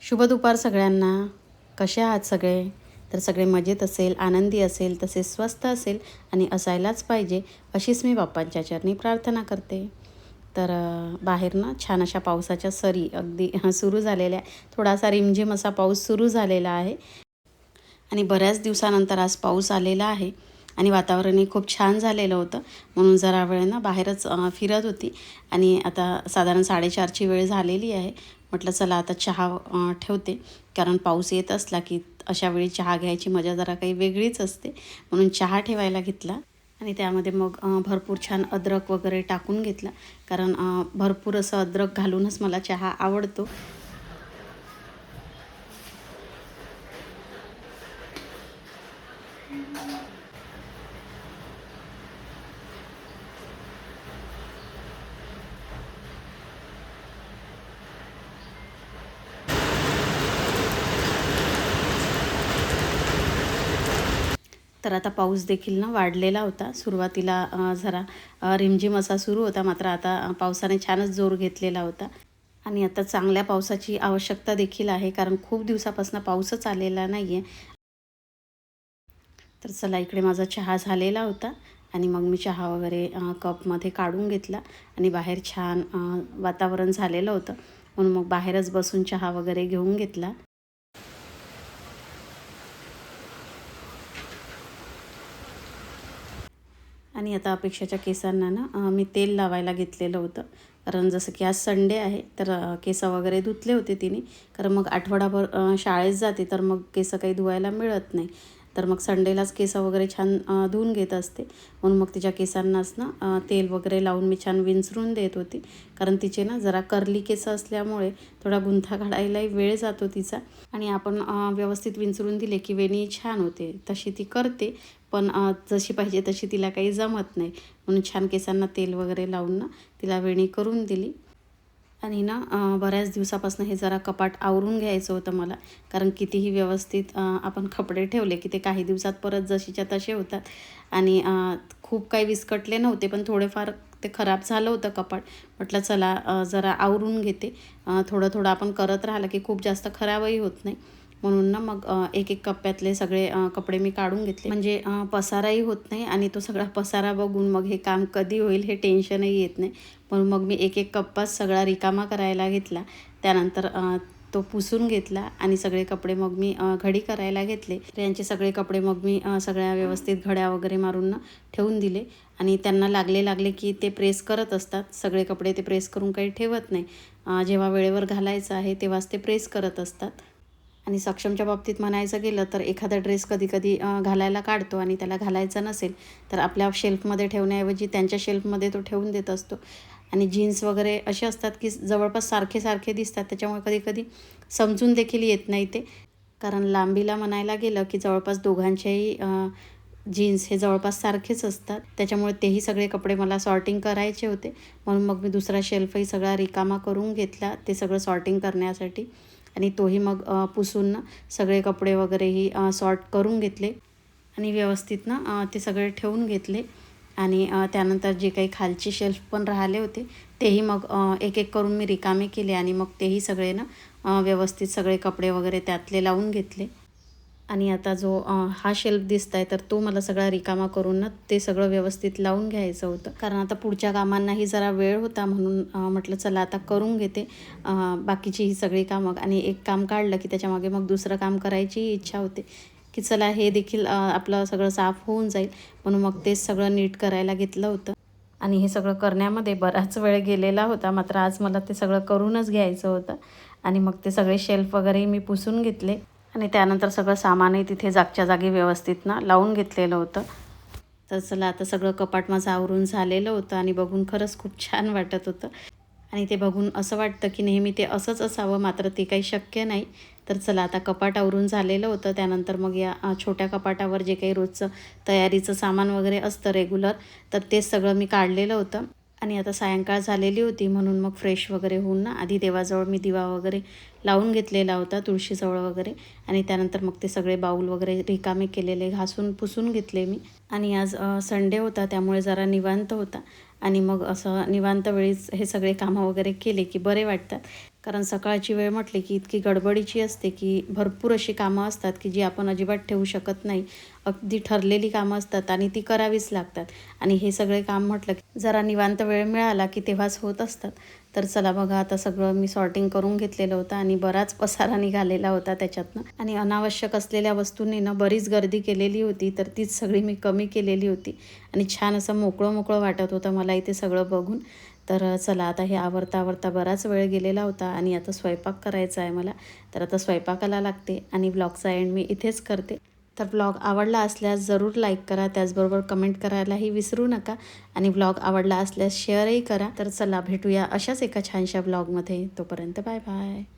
शुभ दुपार सगळ्यांना. कसे आहात सगळे? तर सगळे मजेत असेल, आनंदी असेल, तसेच स्वस्त असेल आणि असायलाच पाहिजे अशीच मी बाप्पांच्या चरणी प्रार्थना करते. तर बाहेर ना छान अशा पावसाच्या सरी अगदी सुरू झालेल्या, थोडासा रिमझिम असा पाऊस सुरू झालेला आहे आणि बऱ्याच दिवसानंतर आज पाऊस आलेला आहे आणि वातावरणही खूप छान झालेलं होतं. म्हणून जरा वेळ ना बाहेरच फिरत होती आणि आता साधारण 4:30ची वेळ झालेली आहे. म्हटलं चला आता चहा ठेवते, कारण पाऊस येत असला की अशा वेळी चहा घ्यायची मजा जरा काही वेगळीच असते. म्हणून चहा ठेवायला घेतला आणि त्यामध्ये मग भरपूर छान अद्रक वगैरे टाकून घेतला, कारण भरपूर असं अद्रक घालूनच मला चहा आवडतो. तर आता पाऊस देखील ना वाढलेला होता. सुरुवातीला जरा रिमझिम असा सुरू होता, मात्र आता पावसाने छानच जोर घेतलेला होता आणि आता चांगल्या पावसाची आवश्यकता देखील आहे, कारण खूप दिवसापासून पाऊसच आलेला नाही आहे. तर चला, इकडे माझा चहा झालेला होता आणि मग मी चहा वगैरे कपमध्ये काढून घेतला आणि बाहेर छान वातावरण झालेलं होतं, म्हणून मग बाहेरच बसून चहा वगैरे घेऊन घेतला. आणि आता अपेक्षाच्या केसांना ना मी तेल लावायला घेतलेलं होतं, कारण जसं की आज संडे आहे तर केस वगैरे धुतले होते तिने, कारण मग आठवडाभर शाळेत जाते तर मग केस काही धुवायला मिळत नाही. तर मग संडेलाच केस वगैरे छान धुवून घेत असते, म्हणून मग तिच्या केसांनाच ना तेल वगैरे लावून मी छान विंचरून देत होती, कारण तिचे ना जरा कर्ली केस असल्यामुळे थोडा गुंथा काढायलाही वेळ जातो तिचा. आणि आपण व्यवस्थित विंचरून दिले की वेणी छान होते, तशी ती करते. पण जशी पाहिजे तशी तिला काही जमत नाही, म्हणून छान केसांना तेल वगैरे लावून ना तिला वेणी करून दिली. आणि ना बऱ्याच दिवसापासून हे जरा कपाट आवरून घ्यायचं होतं मला, कारण कितीही व्यवस्थित आपण कपडे ठेवले की ते काही दिवसात परत जशीच्या तसे होतात. आणि खूप काही विस्कटले नव्हते, पण थोडेफार ते खराब झालं होतं कपाट. म्हटलं चला जरा आवरून घेते. थोडं थोडं आपण करत राहिलं की खूप जास्त खराबही होत नाही, म्हणून ना मग एक एक कप्प्यातले सगळे कपडे मी काढून घेतले, म्हणजे पसाराही होत नाही आणि तो सगळा पसारा बघून मग हे काम कधी होईल हे टेन्शनही येत नाही. म्हणून मग मी एक एक कप्पाच सगळा रिकामा करायला घेतला. त्यानंतर तो पुसून घेतला आणि सगळे कपडे मग मी घडी करायला घेतले. यांचे सगळे कपडे मग मी सगळ्या व्यवस्थित घड्या वगैरे मारून ठेवून दिले आणि त्यांना लागले की ते प्रेस करत असतात. सगळे कपडे ते प्रेस करून काही ठेवत नाही. जेव्हा वेळेवर घालायचं आहे तेव्हाच ते प्रेस करत असतात. आणि सक्षमच्या बाबतीत म्हणायचं गेलं तर एखादा ड्रेस कधी घालायला काढतो आणि त्याला घालायचा नसेल तर आपल्या शेल्फमध्ये ठेवण्याऐवजी त्यांच्या शेल्फमध्ये तो ठेवून देत असतो. आणि जीन्स वगैरे असे असतात की जवळपास सारखे दिसतात, त्याच्यामुळे कधी समजून देखील येत नाही ते. कारण लांबीला म्हणायला गेलं की जवळपास दोघांचेही जीन्स हे जवळपास सारखेच असतात, त्याच्यामुळे तेही सगळे कपडे मला सॉर्टिंग करायचे होते. म्हणून मग मी दुसरा शेल्फही सगळा रिकामा करून घेतला ते सगळं सॉर्टिंग करण्यासाठी. आणि तोही मग पुसून सगळे कपडे वगैरेही सॉर्ट करून घेतले आणि व्यवस्थित ते सगळे ठेवून घेतले. आणि त्यानंतर जे काही खालचे शेल्फ पण राहिले होते तेही मग एक एक करून मी रिकामे केले आणि मग तेही सगळे व्यवस्थित सगळे कपडे वगैरे त्यातले लावून घेतले. आणि आता जो हा शेल्फ दिसत आहे तर तो मला सगळा रिकामा करून ते सगळं व्यवस्थित लावून घ्यायचं होतं, कारण आता पुढच्या कामांनाही जरा वेळ होता, म्हणून म्हटलं चला आता करून घेते बाकीची ही सगळी कामं. आणि एक काम काढलं की त्याच्यामागे मग दुसरं काम करायची इच्छा होते की चला हे देखील आपलं सगळं साफ होऊन जाईल, म्हणून मग तेच सगळं नीट करायला घेतलं होतं. आणि हे सगळं करण्यामध्ये बराच वेळ गेलेला होता, मात्र आज मला ते सगळं करूनच घ्यायचं होतं. आणि मग ते सगळे शेल्फ वगैरे मी पुसून घेतले आणि त्यानंतर सगळं सामानही तिथे जागच्या जागी व्यवस्थित लावून घेतलेलं होतं. तर चला, आता सगळं कपाट माझं आवरून झालेलं होतं आणि बघून खरंच खूप छान वाटत होतं. आणि ते बघून असं वाटतं की नेहमी ते असंच असावं, मात्र ते काही शक्य नाही. तर चला, आता कपाट आवरून झालेलं होतं. त्यानंतर मग या छोट्या कपाटावर जे काही रोजचं तयारीचं सामान वगैरे असतं रेग्युलर, तर तेच सगळं मी काढलेलं होतं. आणि आता सायंकाळ झालेली होती, म्हणून मग फ्रेश वगैरे होऊन आधी देवाजवळ मी दिवा वगैरे लावून घेतलेला होता तुळशीजवळ वगैरे. आणि त्यानंतर मग ते सगळे बाऊल वगैरे रिकामे केलेले घासून पुसून घेतले मी. आणि आज संडे होता त्यामुळे जरा निवांत होता आणि मग असं निवांत वेळीच हे सगळे कामं वगैरे केले की बरे वाटतात. कारण सकाळची वेळ म्हटली की इतकी गडबडीची असते की भरपूर अशी कामं असतात की जी आपण अजिबात ठेवू शकत नाही. अगदी ठरलेली कामं असतात आणि ती करावीच लागतात. आणि हे सगळे काम म्हटलं की जरा निवांत वेळ मिळाला की तेव्हाच होत असतात. तर चला बघा, आता सगळं मी सॉर्टिंग करून घेतलेलं होतं आणि बराच पसारा निघालेला होता त्याच्यातनं. आणि अनावश्यक असलेल्या वस्तूंनी ना बरीच गर्दी केलेली होती, तर तीच सगळी मी कमी केलेली होती. आणि छान असं मोकळं मोकळं वाटत होतं मला इथे सगळं बघून. तर चला, आता हे आवरता आवरता बराच वेळ गेलेला होता आणि आता स्वयंपाक करायचा आहे मला. तर आता स्वयंपाकाला लागते आणि व्लॉगचा एंड मी इथेच करते. तर व्लॉग आवडला असल्यास जरूर लाईक करा, त्याचबरोबर कमेंट करायलाही विसरू नका. आणि व्लॉग आवडला असल्यास शेअरही करा. तर चला, भेटूया अशाच एका छानशा व्लॉगमध्ये. तोपर्यंत बाय बाय.